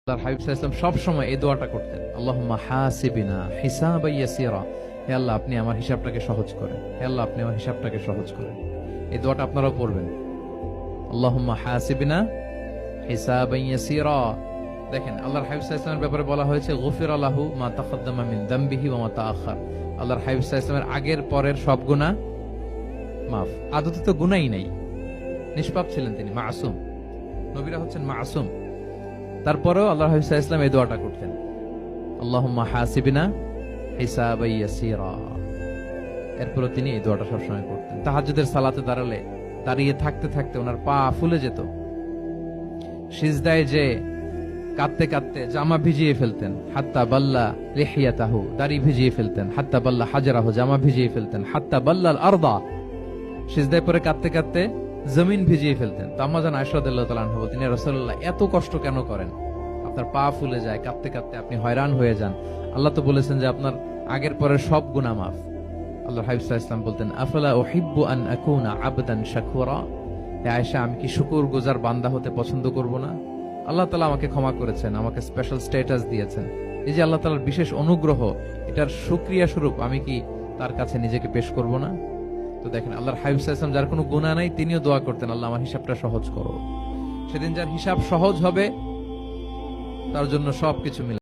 আল্লাহর হাবিব সাল্লাল্লাহু আলাইহি ওয়াসাল্লাম সব সময় এই দোয়াটা করতেন, আল্লাহুম্মা হাসিবিনা হিসাবান ইয়াসীরা। হে আল্লাহ, আপনি আমার হিসাবটাকে সহজ করেন। হে আল্লাহ, আপনি আমার হিসাবটাকে সহজ করেন। এই দোয়াটা আপনারাও পড়বেন, আল্লাহুম্মা হাসিবিনা হিসাবান ইয়াসীরা। দেখেন, আল্লাহর হাবিব সাল্লাল্লাহু আলাইহি ওয়াসাল্লামের ব্যাপারে বলা হয়েছে গুফিরা লাহু মা তাকাদ্দামা মিন যামবিহি ওয়া মা তাআখার। আল্লাহর হাবিব সাল্লাল্লাহু আলাইহি ওয়াসাল্লামের আগের পরের সব গুনাহ মাফ। আদতে তো গুনাহই নাই, নিষ্পাপ ছিলেন তিনি, মাসুম। নবীরা হচ্ছেন মাসুম। তারপরেও আল্লাহর হাবিব সাল্লাল্লাহু আলাইহি ওয়াসাল্লাম এই দোয়াটা করতেন, আল্লাহুম্মা হাসিবিনা হিসাবান ইয়াসীরা। এরপর তিনি এই দোয়াটা সবসময় করতেন। তাহাজ্জুদের সালাতে দাঁড়িয়ে থাকতে থাকতে ওনার পা ফুলে যেত। সিজদায় যে কাঁদতে কাঁদতে জামা ভিজিয়ে ফেলতেন, হাত্তা বাল্লা লিহিয়াতাহু, দাড়ি ভিজিয়ে ফেলতেন, হাত্তা বাল্লা হাজারাহু, জামা ভিজিয়ে ফেলতেন, হাত্তা বাল্লাল আরদা, সিজদায় পরে কাঁদতে কাঁদতে জমিন ভিজিয়ে ফেলতেন। তো আম্মা জান আয়েশা রাদিয়াল্লাহু তাআলা আনহা বলতেন, ইয়া রাসূলুল্লাহ, এত কষ্ট কেন করেন? আপনার পা ফুলে যায়, কাঁদতে কাঁদতে আপনি হয়রান হয়ে যান। আল্লাহ তো বলেছেন যে আপনার আগের পরের সব গুনাহ মাফ। আল্লাহর হাবিব সাল্লাল্লাহু আলাইহি ওয়াসাল্লাম বলতেন, আফালা উহিব্বু আন আকুনা আবদান শাকুরা। হে আয়েশা, আমি কি শুকরগুজার বান্দা হতে পছন্দ করব না? আল্লাহ তাআলা আমাকে ক্ষমা করেছেন, আমাকে স্পেশাল স্ট্যাটাস দিয়েছেন। এই যে আল্লাহ তাআলার বিশেষ অনুগ্রহ, এটার শুকরিয়া স্বরূপ আমি কি তার কাছে নিজেকে পেশ করব না? তো দেখেন, আল্লাহর হাবিব সাল্লাল্লাহু আলাইহি ওয়াসাল্লাম যার কোনো গুনাহ নাই, তিনিও দোয়া করতেন, আল্লাহ আমার হিসাবটা সহজ করো। সেদিন যার হিসাব সহজ হবে, তার জন্য সবকিছু মিলে